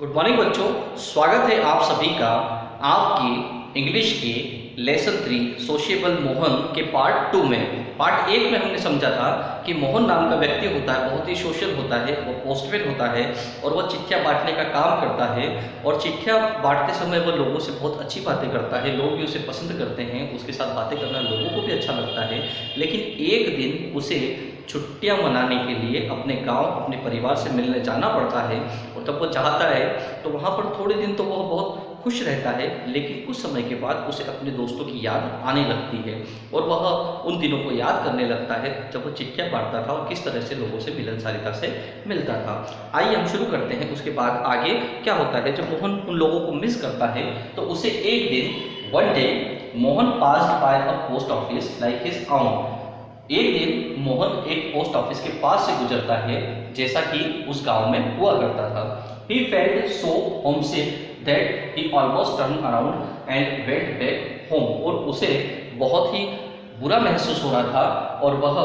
Good morning बच्चों, स्वागत है आप सभी का आपके इंग्लिश के लेसन 3 सोशिएबल मोहन के पार्ट 2 में। पार्ट 1 में हमने समझा था कि मोहन नाम का व्यक्ति होता है, बहुत ही सोशल होता है, वो पोस्टमैन होता है और वह चिट्ठियाँ बांटने का काम करता है। और चिट्ठियाँ बांटते समय वह लोगों से बहुत अच्छी बातें करता है, लोग भी उसे पसंद करते हैं, उसके साथ बातें करना लोगों को भी अच्छा लगता है। लेकिन एक दिन उसे छुट्टियां मनाने के लिए अपने गांव, अपने परिवार से मिलने जाना पड़ता है। और तब वो चाहता है तो वहाँ पर थोड़े दिन तो वह बहुत खुश रहता है, लेकिन कुछ समय के बाद उसे अपने दोस्तों की याद आने लगती है और वह उन दिनों को याद करने लगता है जब वह चिट्ठियाँ बांटता था और किस तरह से लोगों से मिलनसारिता से मिलता था। आइए हम शुरू करते हैं। उसके बाद आगे क्या होता है, जब मोहन उन लोगों को मिस करता है तो उसे एक दिन one day Mohan passed by a post office like his own. एक दिन मोहन एक पोस्ट ऑफिस के पास से गुजरता है जैसा कि उस गांव में हुआ करता था। He felt so homesick that he almost turned around and went back home। और उसे बहुत ही बुरा महसूस हो रहा था और वह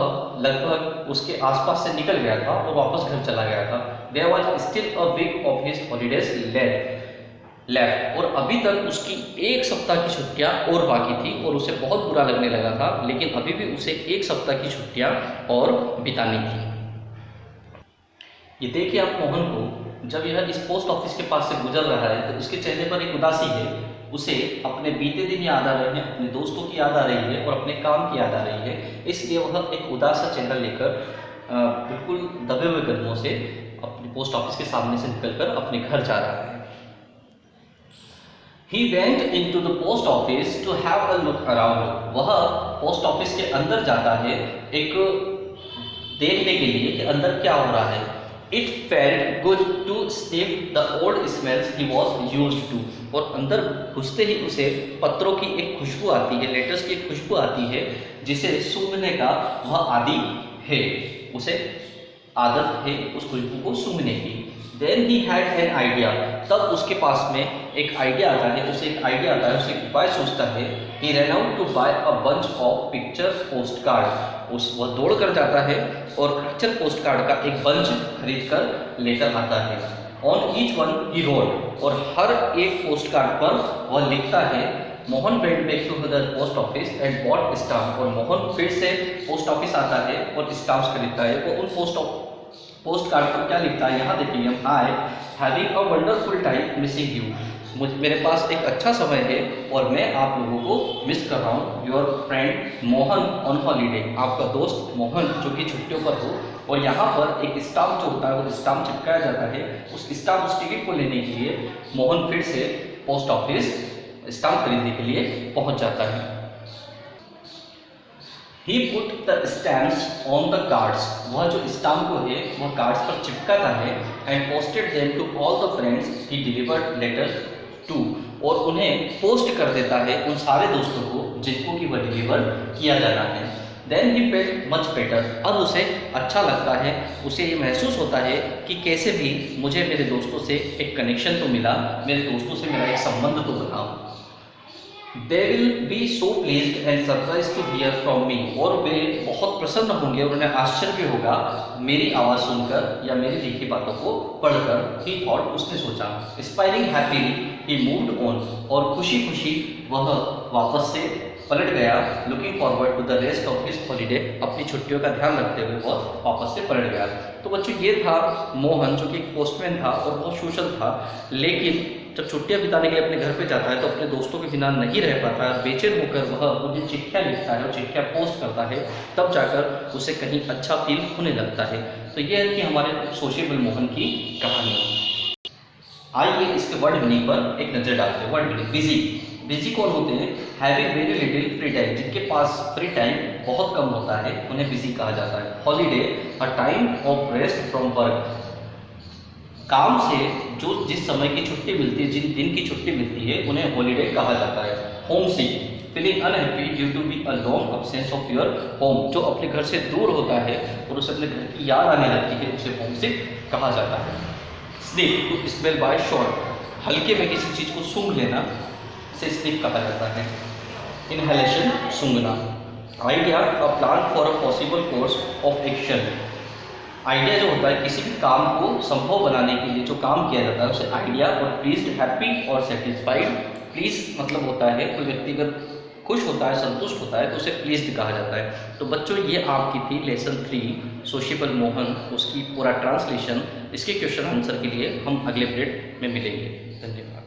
लगभग उसके आसपास से निकल गया था और वापस घर चला गया था। There was still a week of his holidays left और अभी तक उसकी एक सप्ताह की छुट्टियां और बाकी थी और उसे बहुत बुरा लगने लगा था, लेकिन अभी भी उसे एक सप्ताह की छुट्टियां और बितानी थी। ये देखिए आप मोहन को, जब यह इस पोस्ट ऑफिस के पास से गुजर रहा है तो उसके चेहरे पर एक उदासी है। उसे अपने बीते दिन याद आ रहे हैं, अपने दोस्तों की याद आ रही है और अपने काम की याद आ रही है। इसलिए वह एक उदास सा चेहरा लेकर बिल्कुल दबे हुए कदमों से अपने पोस्ट ऑफिस के सामने से निकलकर अपने घर जा रहा है। He went into the post office to have a look around। वह पोस्ट ऑफिस के अंदर जाता है एक देखने के लिए कि अंदर क्या हो रहा है। It felt good to sniff the old smells he was used to। और अंदर घुसते ही उसे पत्रों की एक खुशबू आती है, लेटर्स की एक खुशबू आती है जिसे सूंघने का वह आदी है, उसे आदत है उस खुशबू को सूंघने की। Then he had an idea। तब उसके पास में एक आइडिया आता है, उसे एक आइडिया आता है, उसे एक उपाय सोचता है। He ran out to buy a bunch of picture postcard। वह दौड़ कर जाता है और पिक्चर पोस्ट कार्ड का एक बंच खरीद कर लेकर आता है। On each one he wrote। और हर एक पोस्ट कार्ड पर वह लिखता है Mohan went back to the post office and bought stamp। और मोहन फिर से पोस्ट ऑफिस आता है और स्टाम्प्स खरीदता है। वो उन पोस्ट कार्ड पर क्या लिखता है यहाँ देखिए हम। I having a wonderful time missing you. मेरे पास एक अच्छा समय है और मैं आप लोगों को मिस कर रहा हूँ। Your friend Mohan on holiday. आपका दोस्त मोहन जो कि छुट्टियों पर हो। और यहाँ पर एक स्टाम्प जो होता है वो स्टाम्प चिपकाया जाता है। उस स्टाम्प उस टिकट को लेने के लिए मोहन फिर से पोस्ट ऑफिस स्टाम्प खरीदने के लिए पहुँच जाता है। He put the stamps on the cards। वह जो स्टाम्प को है वह कार्ड्स पर चिपकाता है। And posted them to all the friends he delivered letters to। और उन्हें पोस्ट कर देता है उन सारे दोस्तों को जिनको कि वह डिलीवर किया जाना है। Then he felt much better। अब उसे अच्छा लगता है, उसे ये महसूस होता है कि कैसे भी मुझे मेरे दोस्तों से एक कनेक्शन तो मिला, मेरे दोस्तों से मेरा एक संबंध तो बना। They will be so pleased and surprised to hear from me। और वे बहुत प्रसन्न होंगे और उन्हें आश्चर्य होगा मेरी आवाज़ सुनकर या मेरी लिखी बातों को पढ़कर। He thought, उसने सोचा। Smiling happily he moved on। और खुशी खुशी वह वापस से पलट गया। Looking forward to the rest of his holiday। अपनी छुट्टियों का ध्यान रखते हुए वह वापस से पलट गया। तो बच्चों ये था मोहन जो कि एक पोस्टमैन था और बहुत सोशल था, लेकिन जब छुट्टियां बिताने के लिए अपने घर पे जाता है तो अपने दोस्तों के बिना नहीं रह पाता है। बेचैन होकर वह उन्हें चिट्ठियाँ लिखता है और चिट्ठियाँ पोस्ट करता है, तब जाकर उसे कहीं अच्छा फील होने लगता है। तो ये है कि हमारे सोशिएबल मोहन की कहानी। आइए इसके वर्ड मीनिंग पर एक नज़र डालते हैं। Word meaning busy. बिजी कौन होते हैं? Having very little free time. जिनके पास फ्री टाइम बहुत कम होता है उन्हें बिजी कहा जाता है। Holiday a time of rest from work. काम से जो जिस समय की छुट्टी मिलती है, जिन दिन की छुट्टी मिलती है उन्हें हॉलीडे कहा जाता है। Homesick. Feeling unhappy due to be a long absence of your home. जो अपने घर से दूर होता है और उसे अपने घर की याद आने लगती है उसे होम सिक कहा जाता है। Sniff to smell by short. हल्के में किसी चीज़ को सूंघ लेना से स्निफ कहा जाता है। इनहेलेशन सूंघना। Idea a plan for a possible course of action. Idea जो होता है किसी भी काम को संभव बनाने के लिए जो काम किया जाता है उसे आइडिया, और प्लीज्ड, हैप्पी और सेटिस्फाइड। प्लीज मतलब होता है कोई व्यक्ति अगर खुश होता है, संतुष्ट होता है तो उसे प्लीज्ड कहा जाता है। तो बच्चों ये आपकी थी लेसन 3 सोशिएबल मोहन, उसकी पूरा ट्रांसलेशन। इसके क्वेश्चन आंसर के लिए हम अगले पीरियड में मिलेंगे। धन्यवाद।